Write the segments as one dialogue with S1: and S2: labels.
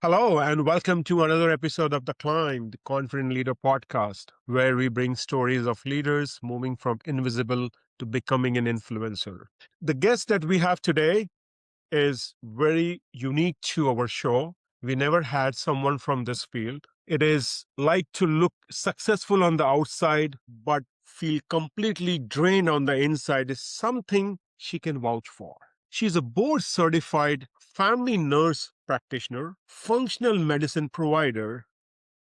S1: Hello, and welcome to another episode of The Climb, the Confident Leader podcast, where we bring stories of leaders moving from invisible to becoming an influencer. The guest that we have today is very unique to our show. We never had someone from this field. It is like to look successful on the outside, but feel completely drained on the inside is something she can vouch for. She's a board certified family nurse practitioner, functional medicine provider,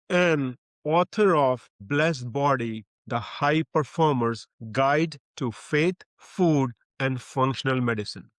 S1: and author of Blessed Body, the High Performer's Guide to Faith, Food, and Functional Medicine.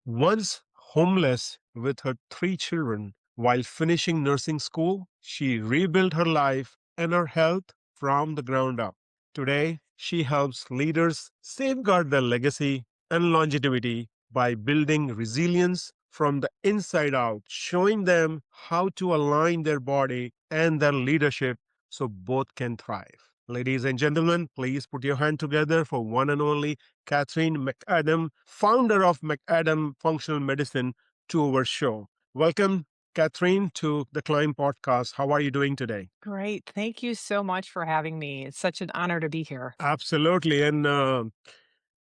S1: Once homeless with her three children while finishing nursing school, she rebuilt her life and her health from the ground up. Today, she helps leaders safeguard their legacy and longevity by building resilience from the inside out, showing them how to align their body and their leadership so both can thrive. Ladies and gentlemen, please put your hand together for one and only Kathryn McAdam, founder of McAdam Functional Medicine, to our show. Welcome, Kathryn, to the Climb podcast. How are you doing today?
S2: Great. Thank you so much for having me. It's such an honor to be here.
S1: Absolutely. And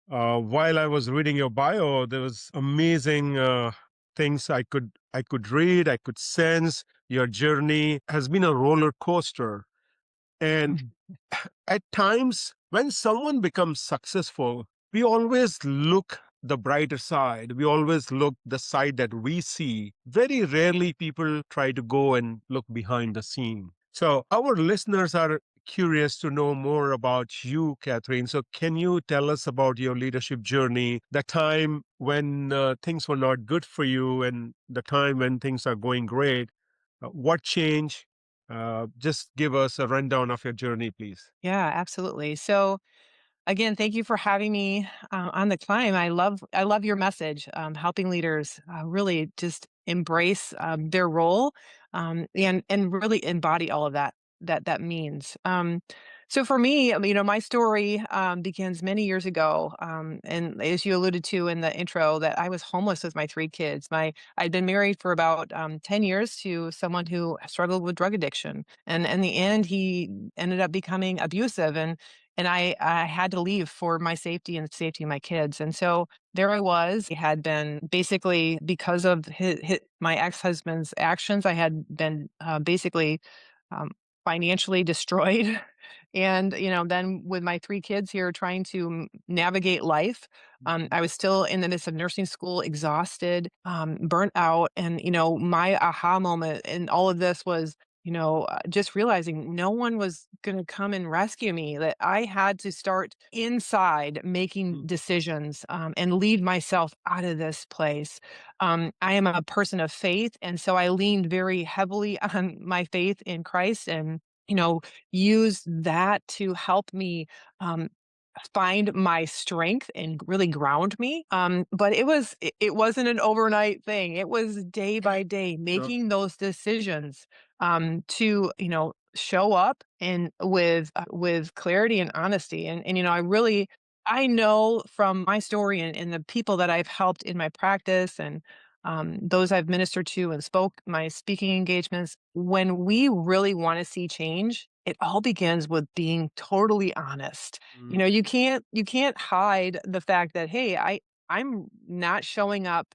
S1: while I was reading your bio, there was amazing things I could read, I could sense. Your journey has been a roller coaster, and
S2: Mhm.
S1: at times, when someone becomes successful, we always look the brighter side. We always look the side that we see. Very rarely people try to go and look behind the scene. So our listeners are curious to know more about you, Catherine. So can you tell us about your leadership journey, the time when things were not good for you and the time when things are going great? What changed? Just give us a rundown of your journey, please.
S2: Yeah, absolutely. So again, thank you for having me on the climb. I love your message, helping leaders really just embrace their role and really embody all of that means. So for me, my story begins many years ago, and as you alluded to in the intro, that I was homeless with my three kids. I'd been married for about 10 years to someone who struggled with drug addiction, and in the end, he ended up becoming abusive, and I had to leave for my safety and the safety of my kids. And so there I was. I had been basically because of my ex-husband's actions, I had been basically um, financially destroyed. And, then with my three kids here trying to navigate life, I was still in the midst of nursing school, exhausted, burnt out. And, my aha moment in all of this was just realizing no one was going to come and rescue me, that I had to start inside making
S1: Mm,
S2: decisions and lead myself out of this place. I am a person of faith. And so I leaned very heavily on my faith in Christ and, you know, use that to help me. Find my strength and really ground me. But it wasn't an overnight thing. It was day by day
S1: sure.
S2: making those decisions to show up and with clarity and honesty. And I know from my story and the people that I've helped in my practice and those I've ministered to and spoke my speaking engagements, when we really want to see change, it all begins with being totally honest.
S1: Mm,
S2: You can't hide the fact that, hey, I'm not showing up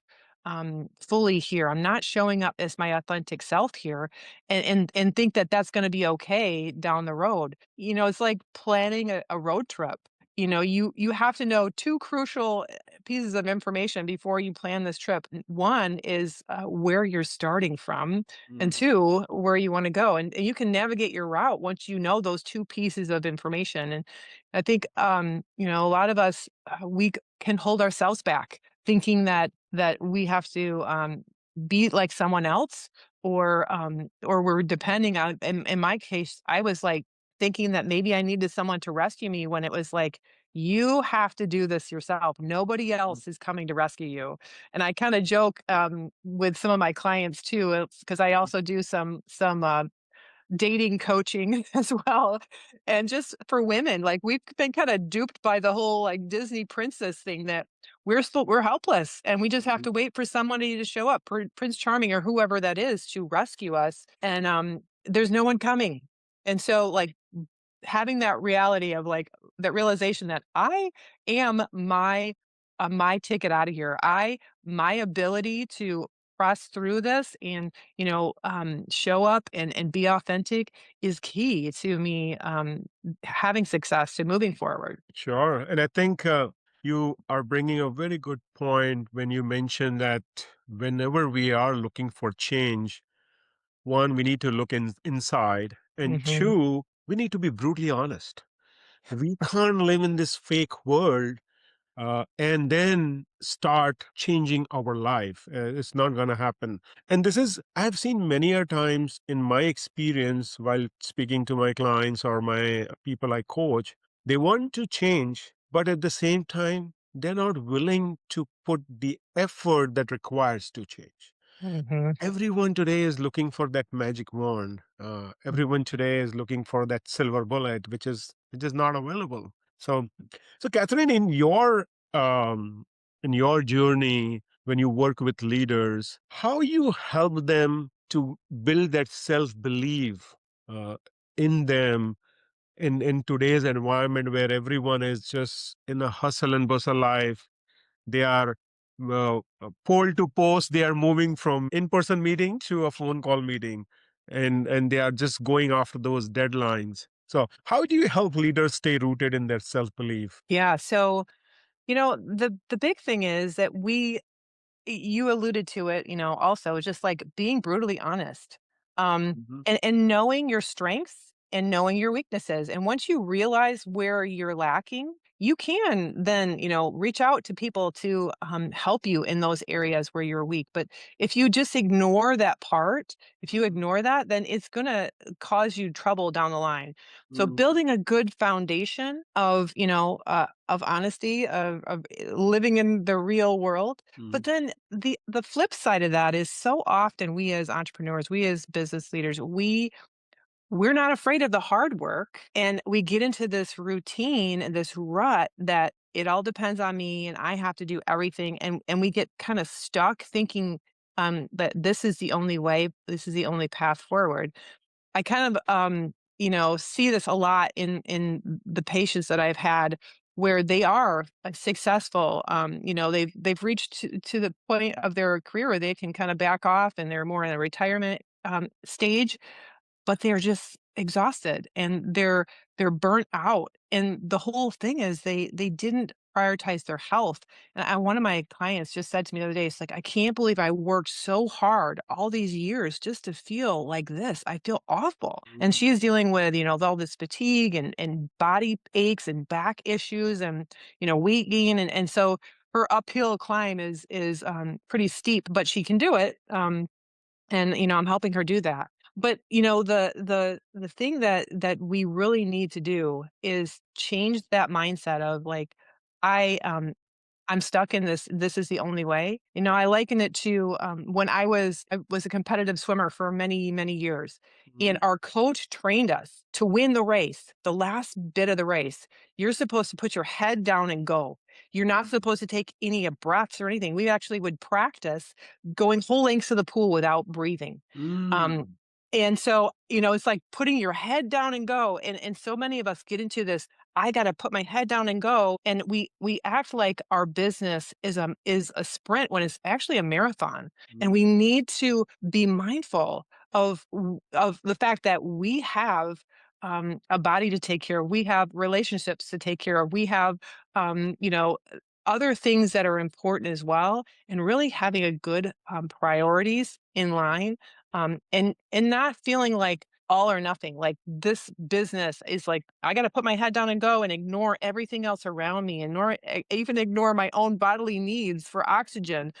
S2: fully here. I'm not showing up as my authentic self here, and think that that's going to be okay down the road. It's like planning a road trip. You have to know two crucial pieces of information before you plan this trip. One is where you're starting from, and
S1: mm,
S2: two, where you want to go. And you can navigate your route once you know those two pieces of information. And I think, a lot of us, can hold ourselves back thinking that we have to be like someone else, or we're depending on, in my case, I was like thinking that maybe I needed someone to rescue me when it was like, you have to do this yourself. Nobody
S1: mm,
S2: else is coming to rescue you. And I kind of joke with some of my clients too, because I
S1: mm,
S2: also do some dating coaching as well. And just for women, like we've been kind of duped by the whole like Disney princess thing that we're helpless and we just have
S1: Mhm.
S2: to wait for somebody to show up, Prince Charming or whoever that is to rescue us. And there's no one coming. And so like having that reality of like that realization that I am my ticket out of here. My ability to press through this and show up and be authentic is key to me having success to moving forward.
S1: Sure. And I think you are bringing a very good point when you mention that whenever we are looking for change, one, we need to look inside, and
S2: Hmm.
S1: two, we need to be brutally honest. We can't live in this fake world and then start changing our life. It's not going to happen. And this is, I've seen many a times in my experience while speaking to my clients or my people I coach, they want to change, but at the same time, they're not willing to put the effort that requires to change.
S2: Hmm.
S1: Everyone today is looking for that magic wand. Everyone today is looking for that silver bullet, which is not available. So Catherine, um, in your journey when you work with leaders, how you help them to build that self belief uh, in them in today's environment where everyone is just in a hustle and bustle life. They are pole to post. They are moving from in-person meeting to a phone call meeting, and they are just going after those deadlines. So, how do you help leaders stay rooted in their self-belief?
S2: Yeah. So, the big thing is that you alluded to it, also just like being brutally honest.
S1: Mhm,
S2: And knowing your strengths and knowing your weaknesses. And once you realize where you're lacking, you can then, reach out to people to help you in those areas where you're weak. But if you just ignore that part, if you ignore that, then it's going to cause you trouble down the line. So
S1: mhm,
S2: building a good foundation of honesty, of living in the real world,
S1: mhm,
S2: but then the flip side of that is so often we as entrepreneurs, we as business leaders, we're not afraid of the hard work and we get into this routine and this rut that it all depends on me and I have to do everything and we get kind of stuck thinking that this is the only way, this is the only path forward. I kind of, see this a lot in the patients that I've had where they are successful. They've reached to the point of their career where they can kind of back off and they're more in a retirement stage, but they're just exhausted and they're burnt out. And the whole thing is they didn't prioritize their health. And one of my clients just said to me the other day, it's like, I can't believe I worked so hard all these years just to feel like this. I feel awful. And
S1: mhm,
S2: she is dealing with, all this fatigue and body aches and back issues and, weight gain. And so her uphill climb is pretty steep, but she can do it. And I'm helping her do that. But the thing that we really need to do is change that mindset of like I I'm stuck in this. This is the only way. I liken it to when I was a competitive swimmer for many, many years. And
S1: mhm,
S2: our coach trained us to win the race, the last bit of the race. You're supposed to put your head down and go. You're not supposed to take any breaths or anything. We actually would practice going whole lengths of the pool without breathing. Um,
S1: mm,
S2: and so, it's like putting your head down and go. And so many of us get into this, I gotta put my head down and go. And we act like our business is a sprint when it's actually a marathon. And we
S1: mhm,
S2: need to be mindful of the fact that we have a body to take care of, we have relationships to take care of, we have other things that are important as well, and really having a good priorities in line, and not feeling like all or nothing. Like this business is like I got to put my head down and go and ignore everything else around me, even ignore my own bodily needs for oxygen,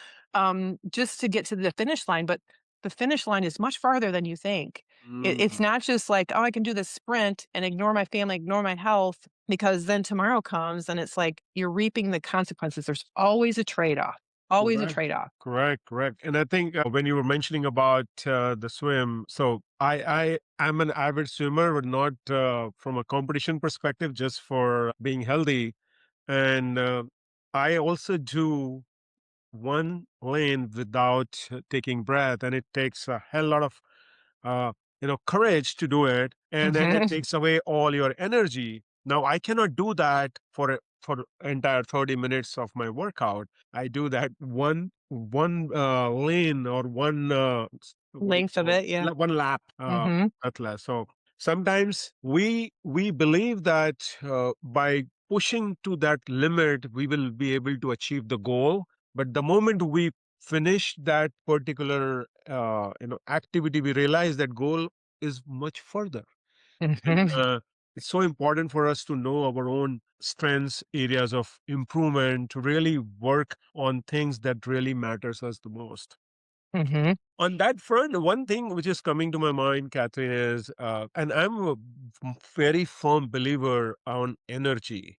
S2: just to get to the finish line. But the finish line is much farther than you think. It's
S1: mm.
S2: not just like, oh, I can do this sprint and ignore my family, ignore my health, because then tomorrow comes and it's like you're reaping the consequences. There's always a trade off. Always a
S1: Correct.
S2: trade-off.
S1: Correct, correct. And I think when you were mentioning about the swim, so I am an avid swimmer, but not from a competition perspective, just for being healthy. And I also do one lane without taking breath, and it takes a hell lot of uh, courage to do it, and then it
S2: Mhm.
S1: takes away all your energy. Now I cannot do that for entire 30 minutes of my workout. I do that one lane or what do you
S2: Length of
S1: call
S2: it, yeah.
S1: one lap,
S2: Mhm.
S1: at last. So sometimes we believe that by pushing to that limit we will be able to achieve the goal, but the moment we finish that particular activity, we realize that goal is much further. And
S2: Mhm.
S1: it's so important for us to know our own strengths, areas of improvement, to really work on things that really matters us the most.
S2: Mhm.
S1: On that front, one thing which is coming to my mind, Catherine, is, and I'm a very firm believer on energy.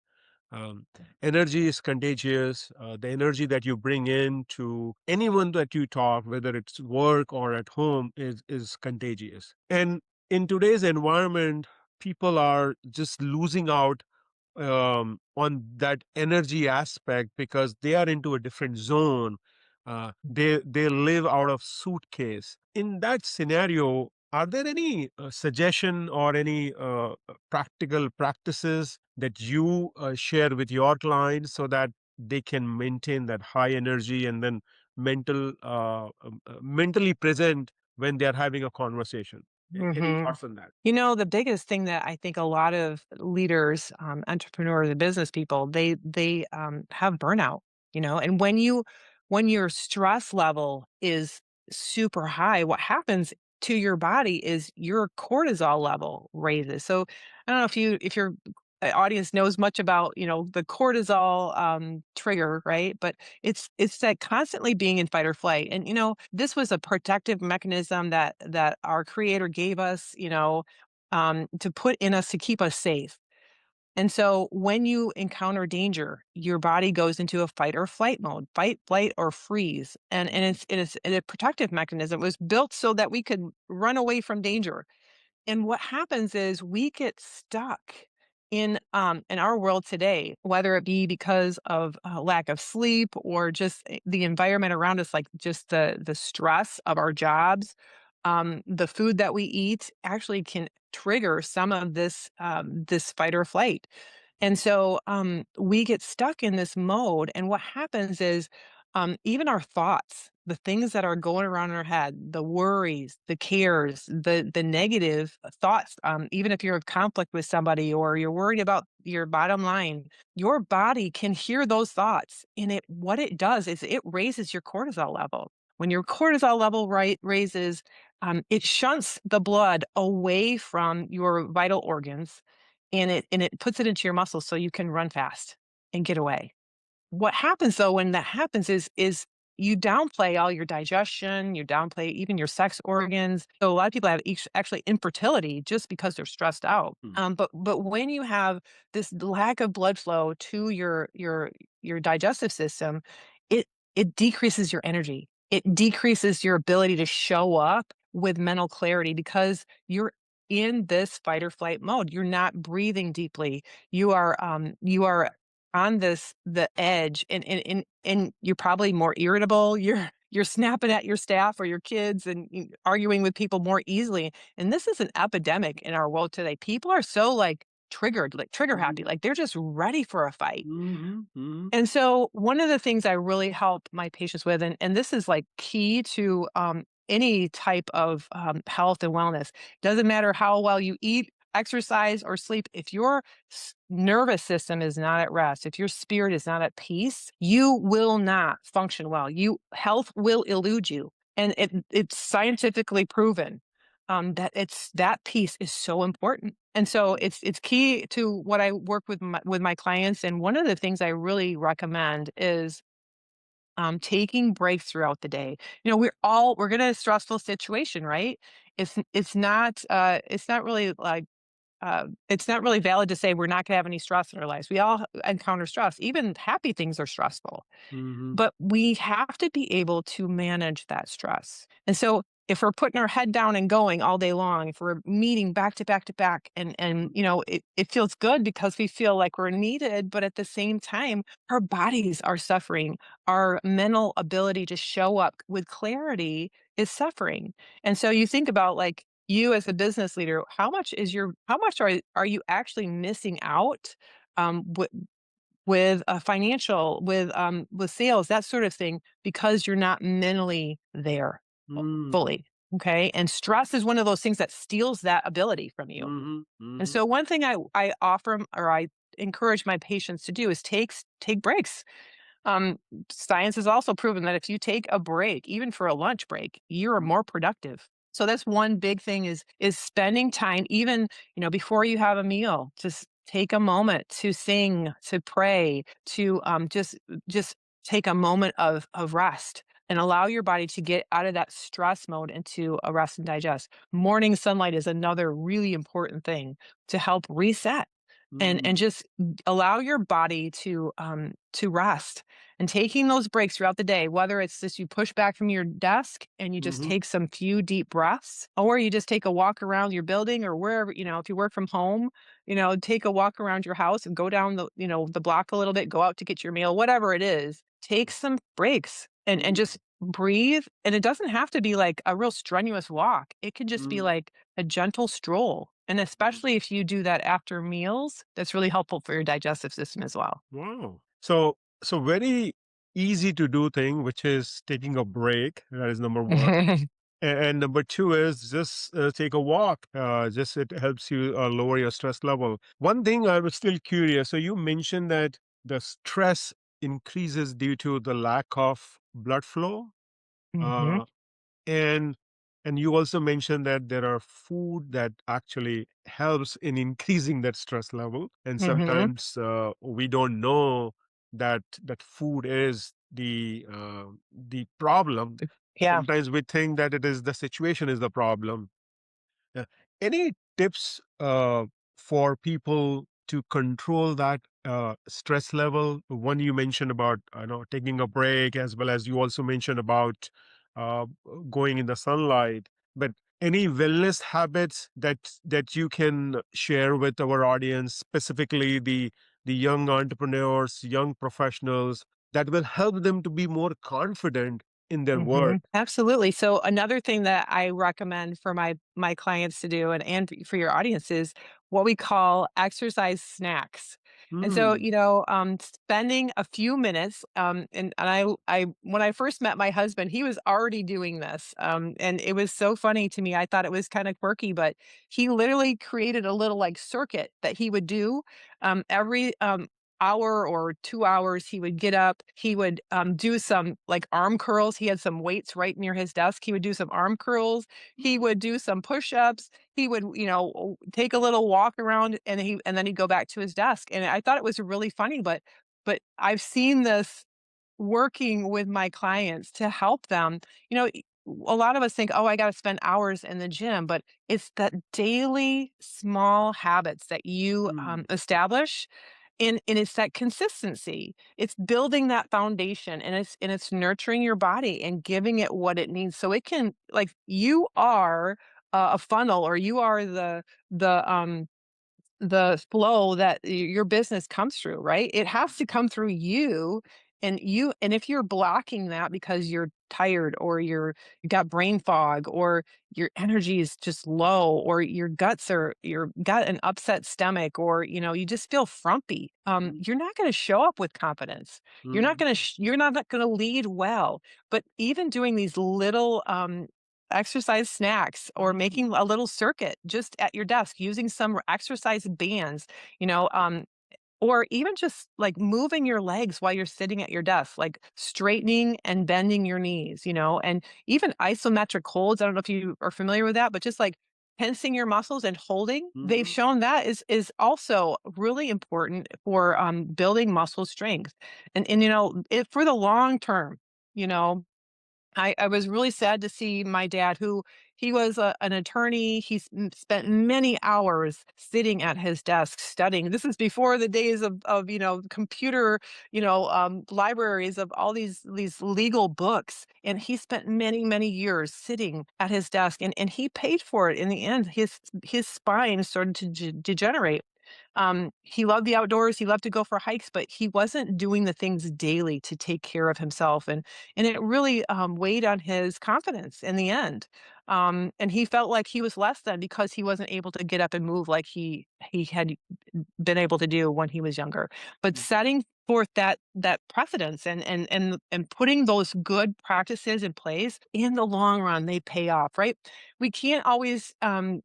S1: Um, Energy is contagious. The energy that you bring in to anyone that you talk, whether it's work or at home, is contagious. And in today's environment, people are just losing out on that energy aspect because they are into a different zone. They live out of suitcase. In that scenario, are there any suggestion or any practical practices that you share with your clients so that they can maintain that high energy and then mentally present when they are having a conversation? Any
S2: Mhm.
S1: thoughts on that?
S2: The biggest thing that I think a lot of leaders, entrepreneurs, and business people, they have burnout. And when your stress level is super high, what happens to your body is your cortisol level raises. So I don't know if your audience knows much about the cortisol trigger, right? But it's that constantly being in fight or flight. And this was a protective mechanism that our creator gave us, to put in us to keep us safe. And so when you encounter danger, your body goes into a fight or flight mode, fight, flight, or freeze. And it's a protective mechanism. It was built so that we could run away from danger. And what happens is we get stuck in our world today, whether it be because of lack of sleep or just the environment around us, like just the stress of our jobs. The food that we eat actually can trigger some of this fight or flight. And so we get stuck in this mode. And what happens is even our thoughts, the things that are going around in our head, the worries, the cares, the negative thoughts, even if you're in conflict with somebody or you're worried about your bottom line, your body can hear those thoughts. And what it does is it raises your cortisol level. When your cortisol level raises, it shunts the blood away from your vital organs, and it puts it into your muscles so you can run fast and get away. What happens though when that happens is you downplay all your digestion, you downplay even your sex organs. So a lot of people have actually infertility just because they're stressed out.
S1: Hmm.
S2: But when you have this lack of blood flow to your digestive system, it it decreases your energy. It decreases your ability to show up with mental clarity because you're in this fight or flight mode. You're not breathing deeply. You are on the edge, and you're probably more irritable. You're snapping at your staff or your kids and arguing with people more easily. And this is an epidemic in our world today. People are so like triggered, like trigger happy, like they're just ready for a fight.
S1: Mhm, mhm,
S2: And so one of the things I really help my patients with, and this is like key to any type of health and wellness, doesn't matter how well you eat, exercise, or sleep. If your nervous system is not at rest, if your spirit is not at peace, you will not function well. Health will elude you, and it's scientifically proven that that piece is so important. And so it's key to what I work with my clients. And one of the things I really recommend is taking breaks throughout the day. We're in a stressful situation, right? It's not really like it's not really valid to say we're not going to have any stress in our lives. We all encounter stress. Even happy things are stressful,
S1: Mm-hmm.
S2: but we have to be able to manage that stress. And so if we're putting our head down and going all day long, if we're meeting back to back to back, and it feels good because we feel like we're needed, but at the same time, our bodies are suffering. Our mental ability to show up with clarity is suffering. And so you think about like you as a business leader, how much are you actually missing out um, with financial, with sales, that sort of thing, because you're not mentally there
S1: Mm-hmm.
S2: fully. Okay. And stress is one of those things that steals that ability from you.
S1: Mm-hmm.
S2: And
S1: Mm-hmm.
S2: so one thing I offer or I encourage my patients to do is take breaks. um, Science has also proven that if you take a break, even for a lunch break, you're more productive. So that's one big thing is spending time, even before you have a meal. Just take a moment to sing, to pray, to just take a moment of rest and allow your body to get out of that stress mode into a rest and digest. Morning sunlight is another really important thing to help reset and
S1: Mm-hmm.
S2: just allow your body to rest, and taking those breaks throughout the day, whether it's just you push back from your desk and you just
S1: Mm-hmm.
S2: take some few deep breaths, or you just take a walk around your building or wherever, if you work from home, take a walk around your house and go down the block a little bit, go out to get your meal, whatever it is, take some breaks and just breathe. And it doesn't have to be like a real strenuous walk. It can just be
S1: Mm-hmm.
S2: like a gentle stroll. And especially if you do that after meals, that's really helpful for your digestive system as well.
S1: Wow. So very easy to do thing, which is taking a break. That is number one. And number two is just take a walk. Just it helps you lower your stress level. One thing I was still curious. So you mentioned that the stress increases due to the lack of blood flow.
S2: Mhm,
S1: Uh, and you also mentioned that there are food that actually helps in increasing that stress level, and
S2: mhm.
S1: sometimes we don't know that food is the problem.
S2: Yeah.
S1: Sometimes we think that it is the situation is the problem. uh, Any tips for people to control that stress level? One you mentioned about, I know, taking a break, as well as you also mentioned about uh, going in the sunlight. But any wellness habits that you can share with our audience, specifically the young entrepreneurs, young professionals, that will help them to be more confident in their work.
S2: Absolutely. So another thing that I recommend for my clients to do, and for your audience, is what we call exercise snacks. And so,
S1: Hmm.
S2: spending a few minutes, and I when I first met my husband, he was already doing this, and it was so funny to me. I thought it was kind of quirky, but he literally created a little like circuit that he would do every hour or 2 hours. He would get up, he would, do some, like, arm curls. He had some weights right near his desk. He would do some arm curls, he would do some push-ups, he would, take a little walk around, and then he'd go back to his desk, and I thought it was really funny, but I've seen this working with my clients to help them. A lot of us think, "Oh, I gotta spend hours in the gym," but it's that daily small habits that you,
S1: Hmm.
S2: establish, and it's that consistency. It's building that foundation, and it's nurturing your body and giving it what it needs so it can, like, you are a funnel, or you are the the flow that your business comes through, right? It has to come through you, and if you're blocking that because you're tired, or you got brain fog, or your energy is just low, or you're got an upset stomach, or you just feel frumpy, you're not going to show up with confidence.
S1: Hmm.
S2: You're not going to lead well. But even doing these little exercise snacks, or
S1: Hmm.
S2: making a little circuit just at your desk using some exercise bands, you know, um, or even just like moving your legs while you're sitting at your desk, like straightening and bending your knees, and even isometric holds. I don't know if you are familiar with that, but just like tensing your muscles and holding, they've
S1: Hmm.
S2: shown that is also really important for building muscle strength, and for the long term, you know I was really sad to see my dad, who he was an attorney. Spent many hours sitting at his desk studying. This is before the days of computer libraries of all these legal books, and he spent many years sitting at his desk, and he paid for it in the end. His spine started to degenerate. He loved the outdoors, he loved to go for hikes, but he wasn't doing the things daily to take care of himself, and it really, weighed on his confidence in the end. And he felt like he was less than because he wasn't able to get up and move like he had been able to do when he was younger. But setting forth that precedence and putting those good practices in place, in the long run, they pay off, right? We can't always, we're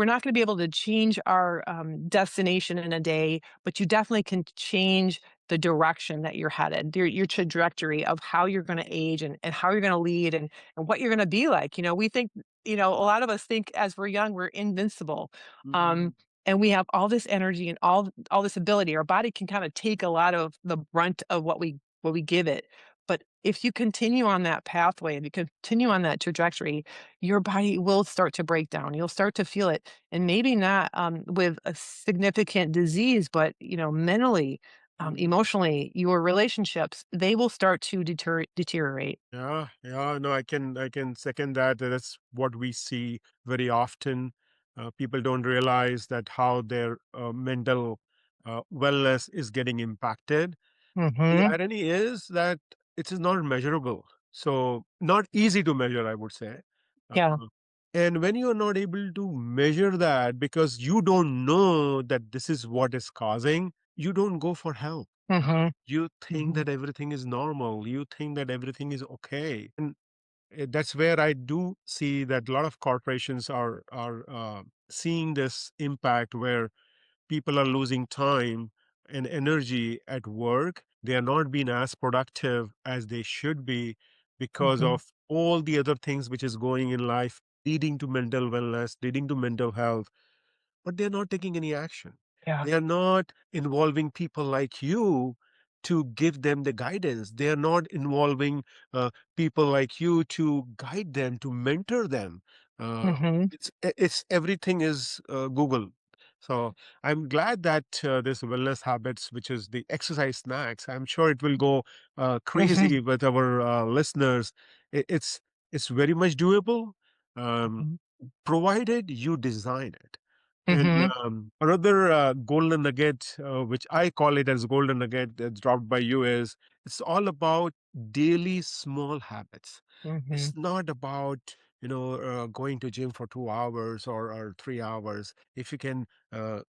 S2: not going to be able to change our destination in a day, but you definitely can change the direction that you're headed, your trajectory of how you're going to age and how you're going to lead and what you're going to be like. We think, a lot of us think as we're young, we're invincible. Um,
S1: Mhm.
S2: and we have all this energy and all this ability. Our body can kind of take a lot of the brunt of what we give it. But if you continue on that pathway and you continue on that trajectory, your body will start to break down. You'll start to feel it, and maybe not with a significant disease, but mentally,
S1: Mhm.
S2: emotionally, your relationships, they will start to deteriorate.
S1: Yeah, yeah, no, I can second that. That's what we see very often. People don't realize that how their mental wellness is getting impacted. The
S2: Hmm.
S1: irony is that it is not measurable, so not easy to measure, I would say. Uh,
S2: Yeah.
S1: and when you are not able to measure that because you don't know that this is what is causing, you don't go for help.
S2: Hmm.
S1: You think
S2: Hmm.
S1: that everything is normal. You think that everything is okay, and that's where I do see that a lot of corporations are seeing this impact where people are losing time and energy at work. They are not being as productive as they should be because
S2: Hmm.
S1: of all the other things which is going in life, leading to mental wellness, leading to mental health, but they're not taking any action.
S2: Yeah.
S1: They are not involving people like you to give them the guidance. They are not involving people like you to guide them, to mentor them. Uh,
S2: Hmm.
S1: it's everything is Google. So I'm glad that this wellness habits, which is the exercise snacks, I'm sure it will go
S2: Hmm.
S1: crazy with our listeners. It's very much doable, um, provided you design it. And
S2: Hmm.
S1: another golden nugget, which I call it as golden nugget that's dropped by you, is it's all about daily small habits.
S2: Hmm.
S1: It's not about going to gym for 2 hours or 3 hours. If you can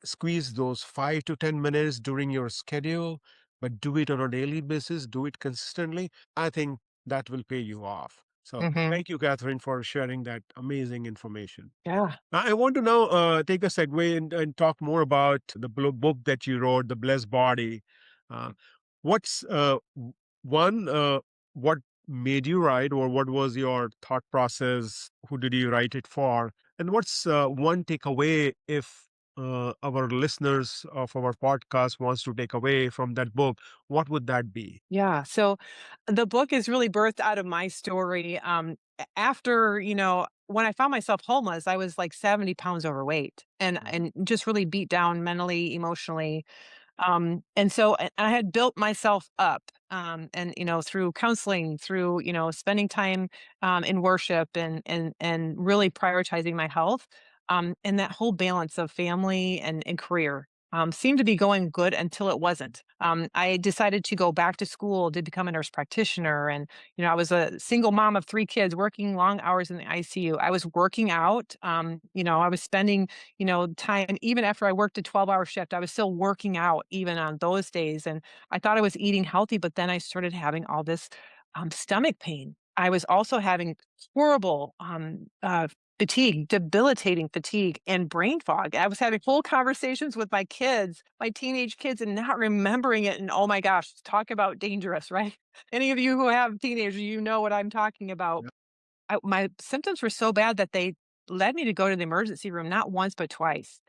S1: squeeze those 5 to 10 minutes during your schedule, but do it on a daily basis, do it consistently, I think that will pay you off. So
S2: Hmm.
S1: thank you, Catherine, for sharing that amazing information.
S2: Yeah.
S1: I want to now take a segue and talk more about the book that you wrote, The Blessed Body. Uh, what's one, what made you write, or what was your thought process? Who did you write it for? And what's one takeaway if our listeners of our podcast wants to take away from that book? What would that be?
S2: Yeah. So the book is really birthed out of my story. After, when I found myself homeless, I was like 70 pounds overweight and just really beat down mentally, emotionally. And so I had built myself up, and through counseling, through spending time in worship and really prioritizing my health, and that whole balance of family and career. Seemed to be going good until it wasn't. I decided to go back to school to become a nurse practitioner, and I was a single mom of three kids, working long hours in the ICU. I was working out. I was spending time. Even after I worked a 12-hour shift, I was still working out even on those days. And I thought I was eating healthy, but then I started having all this stomach pain. I was also having horrible fatigue, debilitating fatigue and brain fog. I was having full conversations with my kids, my teenage kids, and not remembering it. And oh my gosh, talk about dangerous, right? Any of you who have teenagers, you know what I'm talking about.
S1: Yeah.
S2: My symptoms were so bad that they led me to go to the emergency room not once but twice.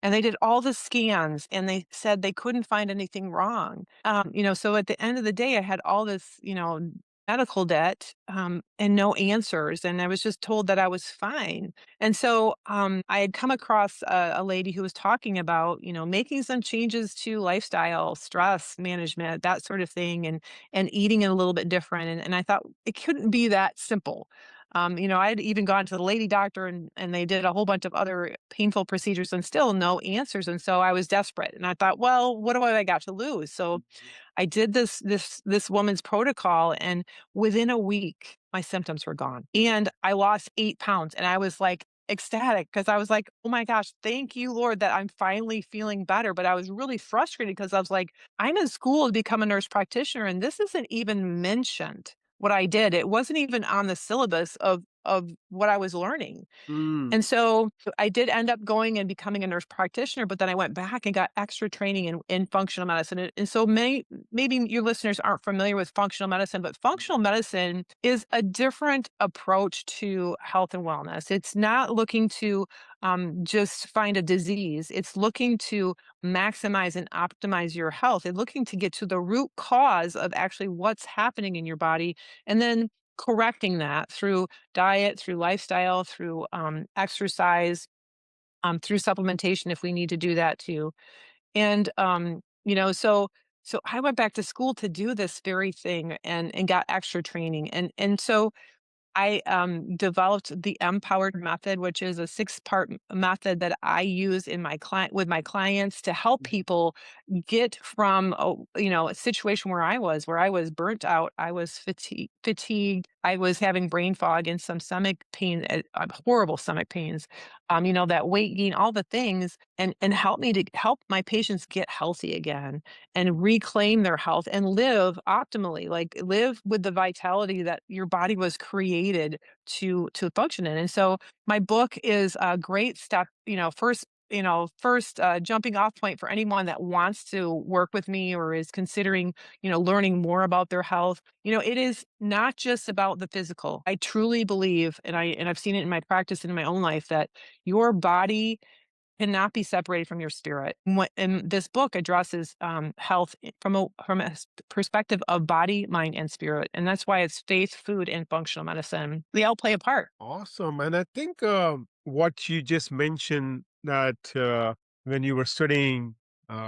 S2: And they did all the scans and they said they couldn't find anything wrong. So at the end of the day, I had all this, medical debt, and no answers. And I was just told that I was fine. And so I had come across a lady who was talking about, making some changes to lifestyle, stress management, that sort of thing, and eating it a little bit different. And I thought it couldn't be that simple. I had even gone to the lady doctor and they did a whole bunch of other painful procedures and still no answers. And so I was desperate and I thought, well, what do I got to lose? So I did this woman's protocol, and within a week, my symptoms were gone, and I lost 8 pounds, and I was, like, ecstatic because I was like, "Oh my gosh, thank you, Lord, that I'm finally feeling better," but I was really frustrated because I was like, "I'm in school to become a nurse practitioner, and this isn't even mentioned, what I did. It wasn't even on the syllabus of what I was learning."
S1: Mm.
S2: And so I did end up going and becoming a nurse practitioner, but then I went back and got extra training in functional medicine. And so maybe your listeners aren't familiar with functional medicine, but functional medicine is a different approach to health and wellness. It's not looking to just find a disease. It's looking to maximize and optimize your health. It's looking to get to the root cause of actually what's happening in your body, and then correcting that through diet, through lifestyle, through exercise, through supplementation if we need to do that too. And so I went back to school to do this very thing and got extra training. And so I developed the Empowered method, which is a six-part method that I use in my client with my clients to help people get from a situation where I was burnt out, I was fatigued, I was having brain fog and some stomach pain, horrible stomach pains, that weight gain, all the things, and help me to help my patients get healthy again and reclaim their health and live optimally, like live with the vitality that your body was created to function in. And so my book is a great step, first jumping off point for anyone that wants to work with me or is considering, learning more about their health. It is not just about the physical. I truly believe, and I've seen it in my practice and in my own life, that your body cannot be separated from your spirit. And this book addresses health from a perspective of body, mind, and spirit, and that's why it's faith, food, and functional medicine. They all play a part.
S1: Awesome. And I think what you just mentioned that when you were studying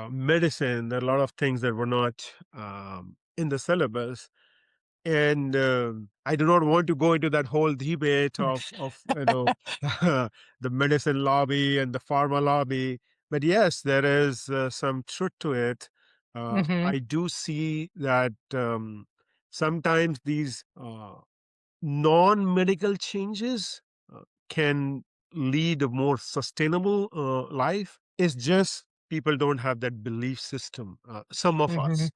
S1: medicine, there are a lot of things that were not in the syllabus. And I do not want to go into that whole debate of the medicine lobby and the pharma lobby. But yes, there is some truth to it.
S2: Hmm.
S1: I do see that sometimes these non-medical changes can lead a more sustainable life. It's just people don't have that belief system. Some of
S2: Hmm.
S1: us,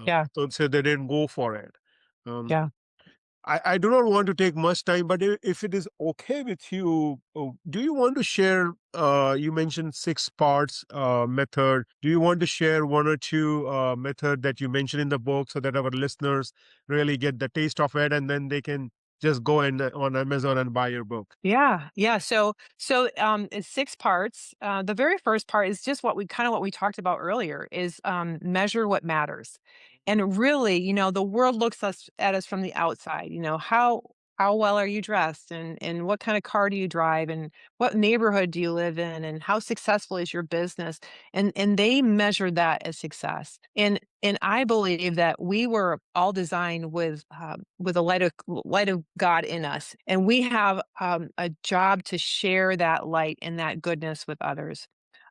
S2: Yeah.
S1: so they didn't go for it. Um,
S2: Yeah.
S1: I do not want to take much time, but if it is okay with you, do you want to share? You mentioned six parts method. Do you want to share one or two method that you mentioned in the book so that our listeners really get the taste of it, and then they can just go and on Amazon and buy your book?
S2: Yeah, yeah. So it's 6 parts. The very first part is just what we talked about earlier is measure what matters. And really, the world looks at us from the outside. How well are you dressed, and what kind of car do you drive, and what neighborhood do you live in, and how successful is your business? And they measure that as success. And I believe that we were all designed with a light of God in us, and we have a job to share that light and that goodness with others.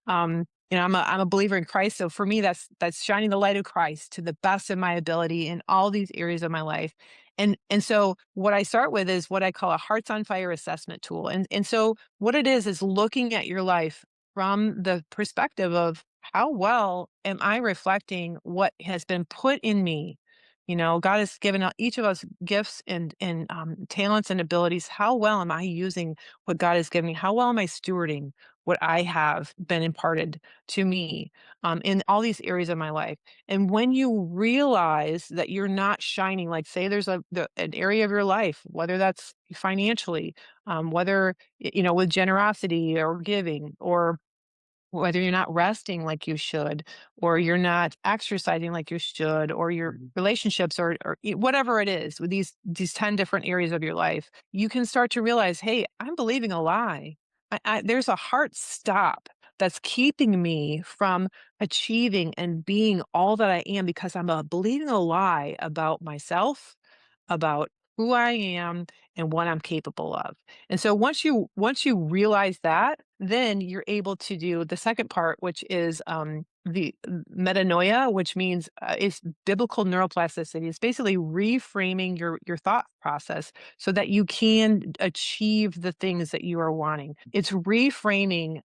S2: I'm a believer in Christ, so for me, that's shining the light of Christ to the best of my ability in all these areas of my life. And so what I start with is what I call a hearts on fire assessment tool. And so what it is looking at your life from the perspective of how well am I reflecting what has been put in me? God has given each of us gifts and talents and abilities. How well am I using what God has given me? How well am I stewarding what I have been imparted to me in all these areas of my life? And when you realize that you're not shining, like say there's an area of your life, whether that's financially, whether with generosity or giving, or whether you're not resting like you should, or you're not exercising like you should, or your
S1: Mhm.
S2: relationships, whatever it is with these 10 different areas of your life, you can start to realize, hey, I'm believing a lie. There's a heart stop that's keeping me from achieving and being all that I am because I'm believing a lie about myself, about who I am, and what I'm capable of. And so once you realize that, then you're able to do the second part, which is the metanoia, which means it's biblical neuroplasticity. It's basically reframing your thought process so that you can achieve the things that you are wanting. It's reframing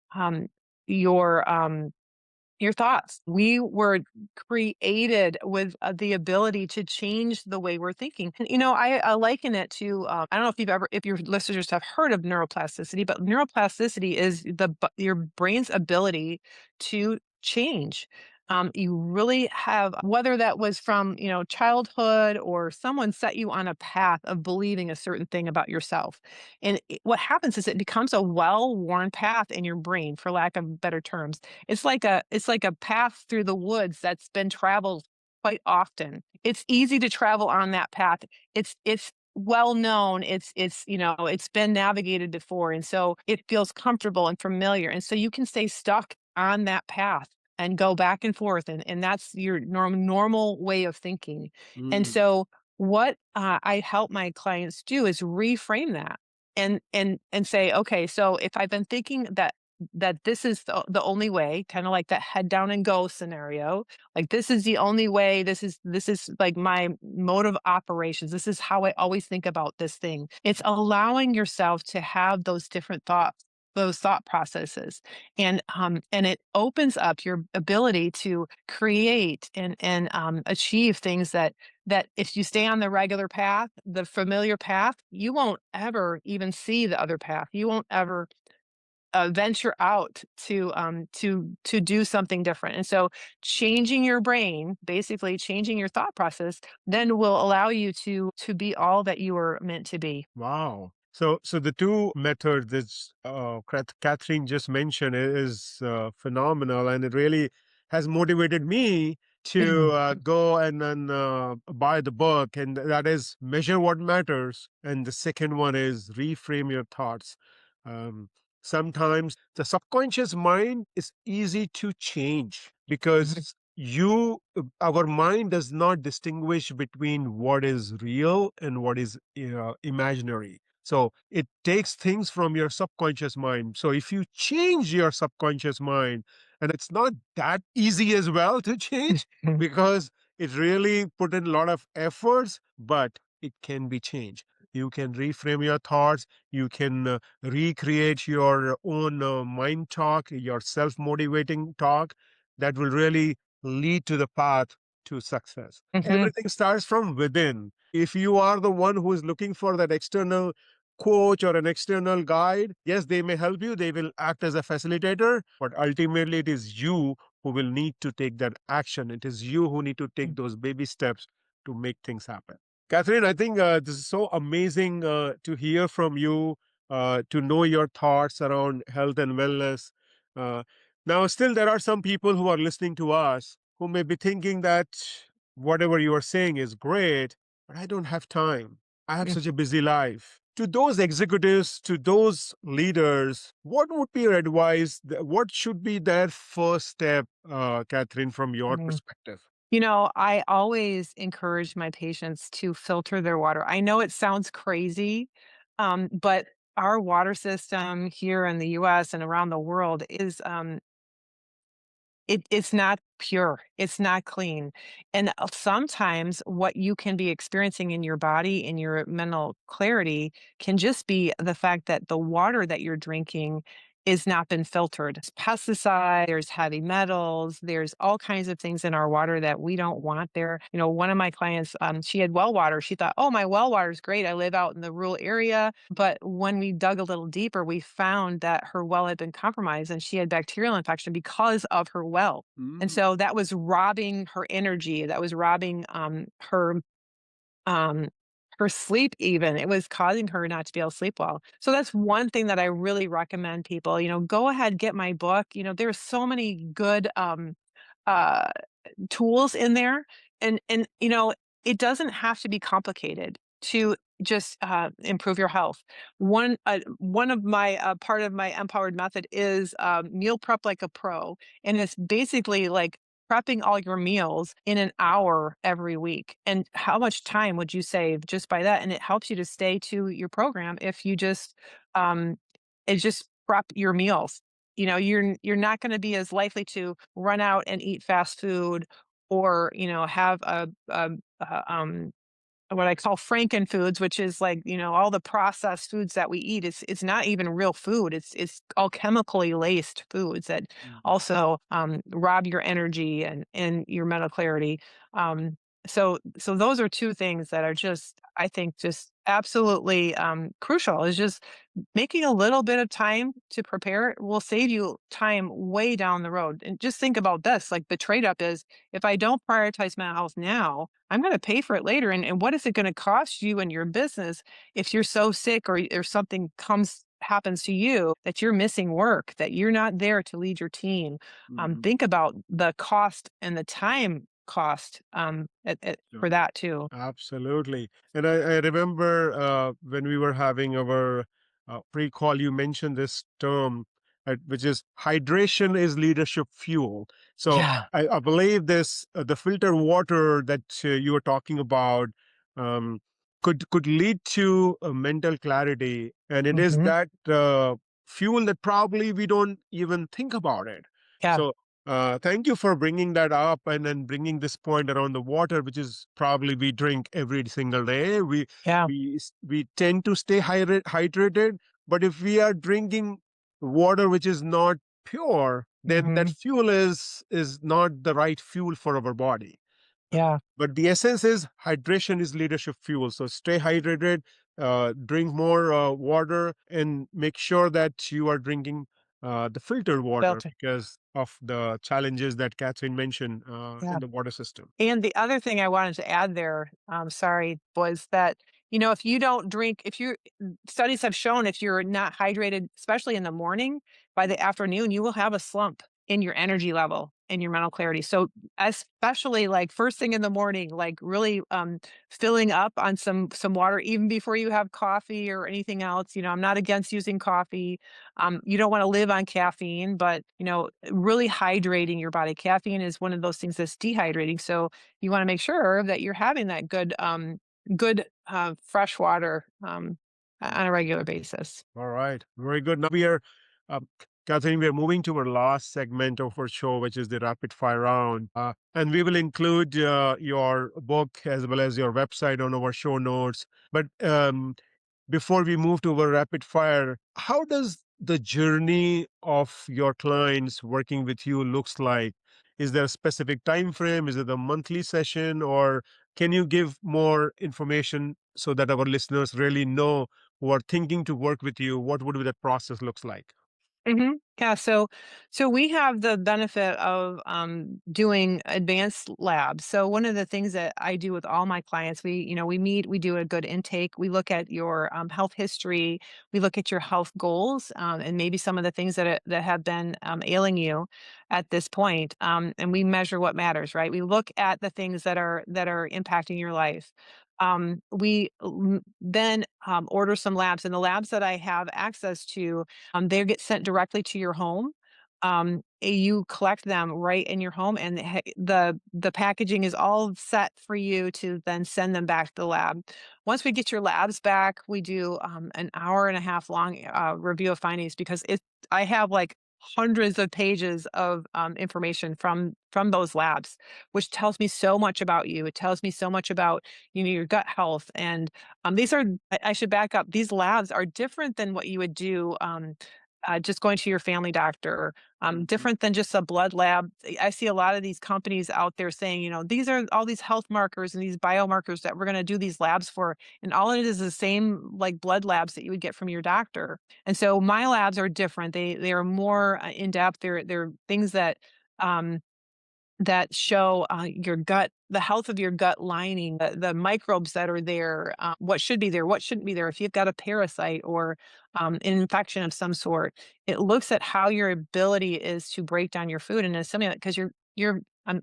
S2: your thoughts. We were created with the ability to change the way we're thinking. And, I liken it to, I don't know if your listeners have heard of neuroplasticity, but neuroplasticity is your brain's ability to change. You really have, whether that was from, childhood or someone set you on a path of believing a certain thing about yourself. And what happens is it becomes a well-worn path in your brain, for lack of better terms. It's like a path through the woods that's been traveled quite often. It's easy to travel on that path. It's well known. It's been navigated before, and so it feels comfortable and familiar. And so you can stay stuck on that path and go back and forth, and that's your normal way of thinking. And
S1: Mm.
S2: so what I help my clients do is reframe that and say, okay, so if I've been thinking that this is the only way, kind of like that head down and go scenario. Like this is the only way. This is like my mode of operations. This is how I always think about this thing. It's allowing yourself to have those different thoughts, those thought processes, and it opens up your ability to create and achieve things that if you stay on the regular path, the familiar path, you won't ever even see the other path. You won't ever venture out to do something different. And so changing your brain, basically changing your thought process, then will allow you to be all that you were meant to be.
S1: Wow. So the two methods that Catherine just mentioned is phenomenal, and it really has motivated me to go and then buy the book. And that is Measure What Matters, and the second one is Reframe Your Thoughts. Um, Sometimes the subconscious mind is easy to change because our mind does not distinguish between what is real and what is imaginary. So it takes things from your subconscious mind. So if you change your subconscious mind, and it's not that easy as well to change because it really put in a lot of efforts, but it can be changed. You can reframe your thoughts. You can recreate your own mind talk, your self motivating talk that will really lead to the path to success.
S2: Mhm.
S1: Everything starts from within. If you are the one who is looking for that external coach or an external guide, yes, they may help you, they will act as a facilitator, but ultimately it is you who will need to take that action. It is you who need to take those baby steps to make things happen. Catherine, I think this is so amazing to hear from you, to know your thoughts around health and wellness. Uh, Now, still, there are some people who are listening to us who may be thinking that whatever you are saying is great, but I don't have time. I have such a busy life. To those executives, to those leaders, what would be your advice? What should be their first step, Catherine, from your
S2: Mhm.
S1: perspective?
S2: I always encourage my patients to filter their water. I know it sounds crazy, but our water system here in the US and around the world is it's not pure, it's not clean, and, sometimes what you can be experiencing in your body, in your mental clarity, can just be the fact that the water that you're drinking is not been filtered. It's pesticide, there's heavy metals, there's all kinds of things in our water that we don't want there. One of my clients, she had well water. She thought, "Oh, my well water is great. I live out in the rural area." But when we dug a little deeper, we found that her well had been compromised and she had bacterial infection because of her well. And
S1: Mm.
S2: so that was robbing her energy. That was robbing um, her sleep even. It was causing her not to be able to sleep well. So that's one thing that I really recommend people, go ahead, get my book. There's so many good uh tools in there, and it doesn't have to be complicated to just improve your health. One of my part of my empowered method is meal prep like a pro, and it's basically like prepping all your meals in an hour every week. And how much time would you save just by that? And it helps you to stay to your program if you just um it just prep your meals. You're not going to be as likely to run out and eat fast food, or have what I call Franken foods, which is like, all the processed foods that we eat. It's not even real food. It's all chemically laced foods that
S1: Mhm.
S2: also rob your energy and your mental clarity. So those are two things that are just, I think, just absolutely crucial. Is just making a little bit of time to prepare will save you time way down the road. And just think about this, like the trade up is, if I don't prioritize my health now, I'm going to pay for it later. And what is it going to cost you and your business if you're so sick, or something happens to you that you're missing work, that you're not there to lead your team?
S1: Mhm.
S2: Think about the cost and the time cost for
S1: Sure.
S2: that too.
S1: Absolutely. And I remember when we were having our pre call, you mentioned this term, which is hydration is leadership fuel. So
S2: Yeah.
S1: I believe the filter water that you were talking about um, could lead to mental clarity. And it is
S2: Hmm.
S1: that fuel that probably we don't even think about it.
S2: Yeah.
S1: So thank you for bringing that up and then bringing this point around the water, which is probably we drink every single day.
S2: Yeah.
S1: We tend to stay hydrated, but if we are drinking water which is not pure, then that
S2: Hmm.
S1: fuel is not the right fuel for our body.
S2: Yeah.
S1: But the essence is hydration is leadership fuel. So stay hydrated, drink more water, and make sure that you are drinking the filtered water
S2: Filter.
S1: because of the challenges that Catherine mentioned
S2: Yeah.
S1: in the water system.
S2: And the other thing I wanted to add there, sorry, was that, if you don't drink, if you studies have shown if you're not hydrated, especially in the morning, by the afternoon, you will have a slump in your energy level and your mental clarity. So especially like first thing in the morning, like really filling up on some water even before you have coffee or anything else. I'm not against using coffee. You don't want to live on caffeine, but really hydrating your body. Caffeine is one of those things that's dehydrating. So you want to make sure that you're having that good fresh water on a regular basis.
S1: All right, very good. Now we are, Catherine, we are moving to our last segment of our show, which is the rapid fire round. And we will include your book as well as your website on our show notes. But before we move to our rapid fire, how does the journey of your clients working with you looks like? Is there a specific time frame? Is it a monthly session, or can you give more information so that our listeners really know who are thinking to work with you? What would be that process looks like?
S2: Yeah, so we have the benefit of doing advanced labs. So one of the things that I do with all my clients, we meet, we do a good intake, we look at your health history, we look at your health goals, and maybe some of the things that have been ailing you at this point, and we measure what matters, right? We look at the things that are impacting your life. Then order some labs, and the labs that I have access to, they get sent directly to your home. You collect them right in your home, and the packaging is all set for you to then send them back to the lab. Once we get your labs back, we do an hour and a half long review of findings, because I have like hundreds of pages of information from those labs, which tells me so much about you. It tells me so much about your gut health, and these are I should back up. These labs are different than what you would do. Just going to your family doctor,
S1: Mhm.
S2: different than just a blood lab. I see a lot of these companies out there saying, these are all these health markers and these biomarkers that we're going to do these labs for. And all it is the same like blood labs that you would get from your doctor. And so my labs are different. They are more in depth. They're things that, um, that show your gut, the health of your gut lining, the microbes that are there, what should be there, what shouldn't be there. If you've got a parasite or an infection of some sort, it looks at how your ability is to break down your food and assimilate. Because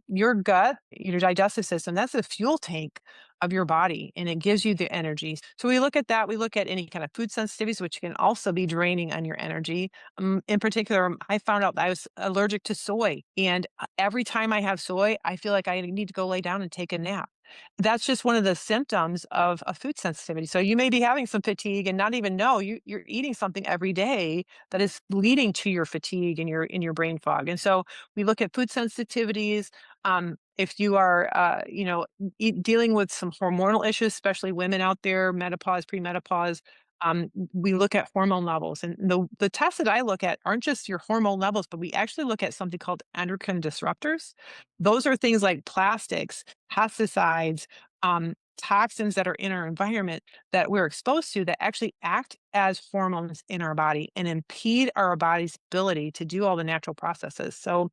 S2: your gut, your digestive system, that's a fuel tank of your body, and it gives you the energy. So we look at that. We look at any kind of food sensitivities, which can also be draining on your energy. In particular, I found out that I was allergic to soy, and every time I have soy, I feel like I need to go lay down and take a nap. That's just one of the symptoms of a food sensitivity. So you may be having some fatigue and not even know you're eating something every day that is leading to your fatigue and your brain fog. And so we look at food sensitivities. If you are, dealing with some hormonal issues, especially women out there, menopause, premenopause, we look at hormone levels, and the tests that I look at aren't just your hormone levels, but we actually look at something called endocrine disruptors. Those are things like plastics, pesticides, toxins that are in our environment that we're exposed to that actually act as hormones in our body and impede our body's ability to do all the natural processes. So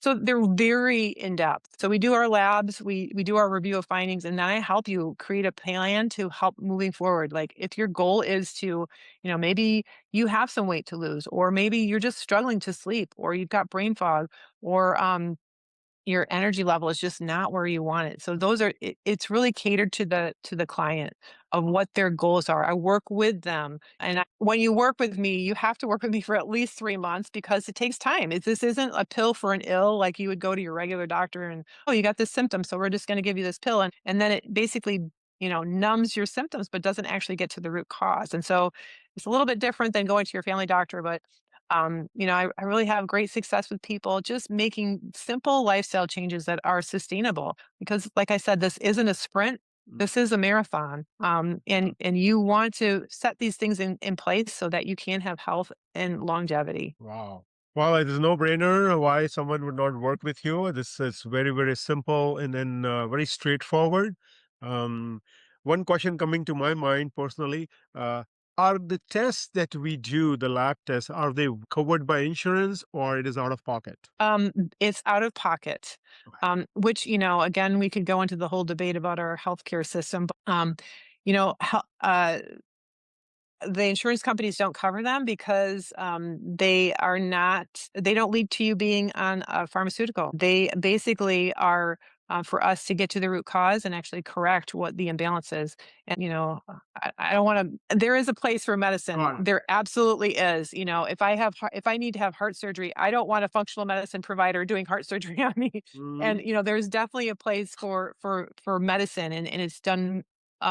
S2: they're very in depth. So we do our labs, we do our review of findings, and then I help you create a plan to help moving forward. Like if your goal is to, maybe you have some weight to lose, or maybe you're just struggling to sleep, or you've got brain fog, or your energy level is just not where you want it. So it's really catered to the client of what their goals are. I work with them. And when you work with me, you have to work with me for at least 3 months because it takes time. This isn't a pill for an ill, like you would go to your regular doctor and, oh, you got this symptom, so we're just going to give you this pill. And then it basically, numbs your symptoms, but doesn't actually get to the root cause. And so it's a little bit different than going to your family doctor, but I really have great success with people just making simple lifestyle changes that are sustainable. Because, like I said, this isn't a sprint.
S1: Mm.
S2: This is a marathon. And you want to set these things in place so that you can have health and longevity.
S1: Wow. Well, it is no brainer why someone would not work with you. This is very, very simple and then very straightforward. Um, One question coming to my mind personally, uh, are the tests that we do, the lab tests, are they covered by insurance or it is out of pocket?
S2: It's out of pocket,
S1: Okay.
S2: which, again, we could go into the whole debate about our healthcare system. But, the insurance companies don't cover them because they don't lead to you being on a pharmaceutical. They basically are for us to get to the root cause and actually correct what the imbalance is. And, I don't want to, there is a place for medicine.
S1: Got it.
S2: There absolutely is. If I need to have heart surgery, I don't want a functional medicine provider doing heart surgery on me. And,
S1: Mhm.
S2: there's definitely a place for medicine, and it's done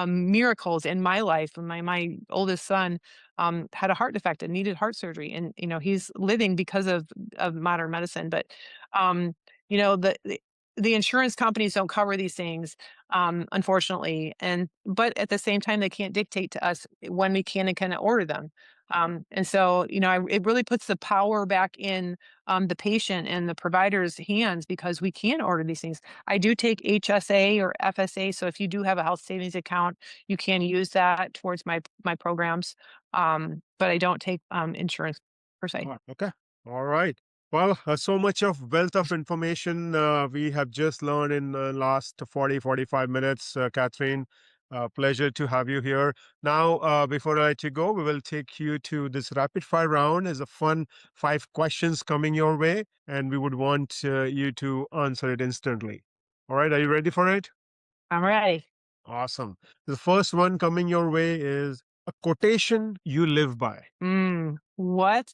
S2: miracles in my life. When my oldest son had a heart defect and needed heart surgery, and he's living because of modern medicine. But um, you know the, the the insurance companies don't cover these things, unfortunately, and but at the same time they can't dictate to us when we can and cannot order them. And so it really puts the power back in the patient and the provider's hands because we can order these things. I do take HSA or FSA, so if you do have a health savings account, you can use that towards my programs. But I don't take insurance per se.
S1: Okay. All right. Well, so much of wealth of information we have just learned in the last 40, 45 minutes, Catherine. Pleasure to have you here. Now, before I let you go, we will take you to this rapid fire round as a fun 5 questions coming your way, and we would want you to answer it instantly. All right. Are you ready for it?
S2: All right.
S1: Awesome. The first one coming your way is a quotation you live by.
S2: What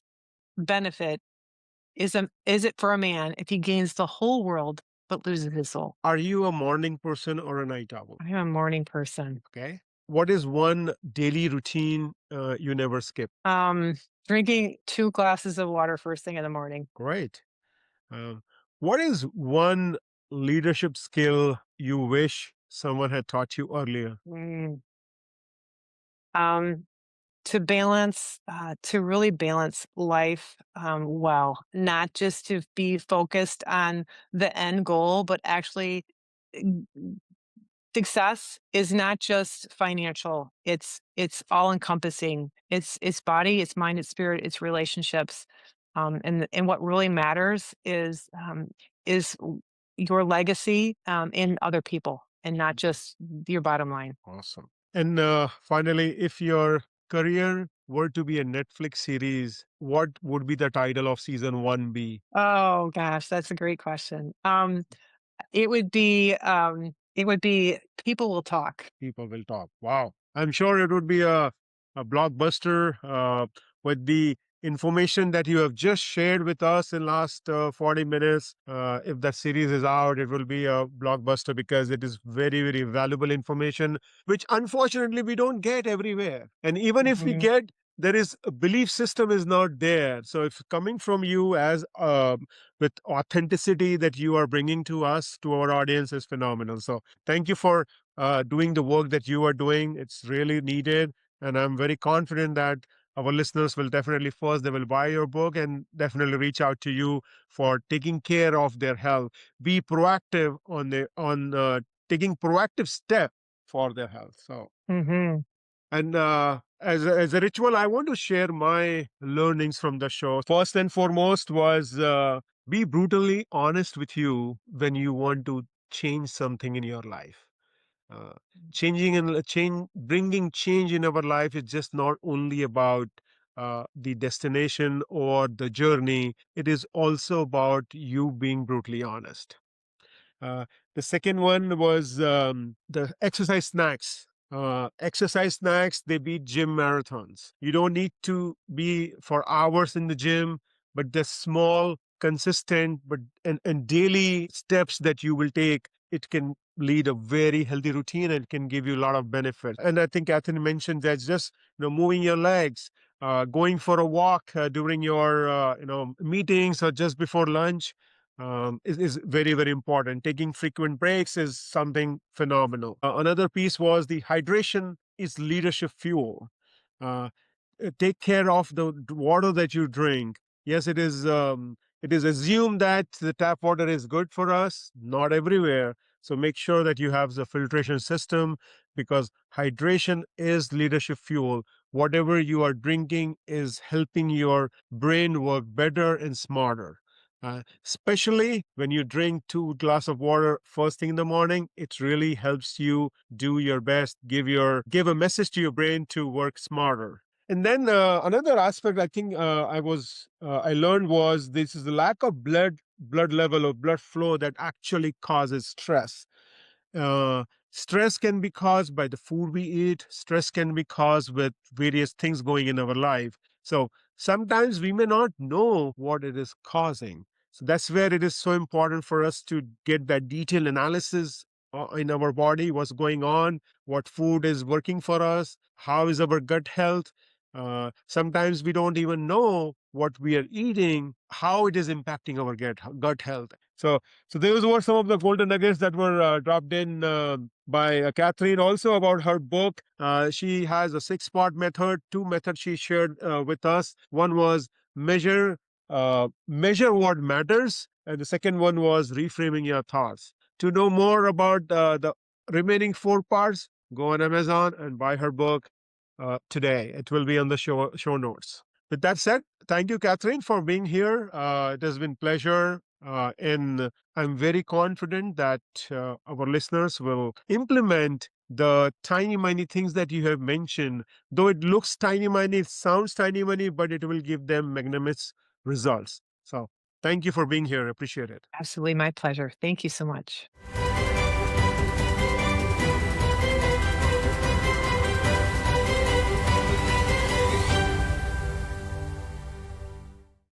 S2: benefit is it for a man if he gains the whole world but loses his soul?
S1: Are you a morning person or a night owl?
S2: I'm a morning person.
S1: Okay. What is one daily routine you never skip?
S2: Um, Drinking 2 glasses of water first thing in the morning.
S1: Great. Um, what is one leadership skill you wish someone had taught you earlier?
S2: Mm. Um, to really balance life well, not just to be focused on the end goal, but actually success is not just financial. It's all encompassing. It's body, it's mind, it's spirit, it's relationships. And what really matters is your legacy in other people and not just your bottom line.
S1: Awesome. And finally, if your career were to be a Netflix series, what would be the title of season one be?
S2: Oh gosh, that's a great question. It would be People Will Talk.
S1: People will talk. Wow. I'm sure it would be a blockbuster with the information that you have just shared with us in last 40 minutes. If that series is out, it will be a blockbuster because it is very, very valuable information, which unfortunately we don't get everywhere. And even if we
S2: Mhm.
S1: get, there is a belief system is not there. So if coming from you as with authenticity that you are bringing to us, to our audience is phenomenal. So thank you for doing the work that you are doing. It's really needed. And I'm very confident that our listeners will definitely first, they will buy your book and definitely reach out to you for taking care of their health. Be proactive on taking proactive step for their health. So,
S2: Mhm.
S1: and as a ritual, I want to share my learnings from the show. First and foremost was be brutally honest with you when you want to change something in your life. uh, Changing and bringing change in our life is just not only about the destination or the journey. It is also about you being brutally honest. uh, the second one was the exercise snacks. Exercise snacks, they beat gym marathons. You don't need to be for hours in the gym, but the small, consistent, and daily steps that you will take, it can lead a very healthy routine and can give you a lot of benefits. And I think Kathryn mentioned that just moving your legs, going for a walk during your meetings or just before lunch is very, very important. Taking frequent breaks is something phenomenal. Another piece was the hydration is leadership fuel. Uh, Take care of the water that you drink. Yes, it is. It is assumed that the tap water is good for us, not everywhere. So make sure that you have the filtration system because hydration is leadership fuel. Whatever you are drinking is helping your brain work better and smarter. Especially when you drink 2 glass of water first thing in the morning, it really helps you do your best, give a message to your brain to work smarter. And then another aspect I think I learned was this is the lack of blood level or blood flow that actually causes stress. uh, Stress can be caused by the food we eat. Stress can be caused with various things going in our life. So sometimes we may not know what it is causing. So that's where it is so important for us to get that detailed analysis in our body, what's going on, what food is working for us, how is our gut health. Sometimes we don't even know what we are eating, how it is impacting our gut health. So those were some of the golden nuggets that were dropped in by Kathryn. Also about her book, she has a six-part method. Two methods she shared with us. One was measure measure what matters, and the second one was reframing your thoughts. To know more about the remaining 4 parts, go on Amazon and buy her book today. It will be on the show notes. With that said, thank you, Kathryn, for being here. It has been pleasure. And I'm very confident that our listeners will implement the tiny, miny things that you have mentioned. Though it looks tiny, miny, it sounds tiny, miny, but it will give them magnanimous results. So thank you for being here. Appreciate it.
S2: Absolutely my pleasure. Thank you so much.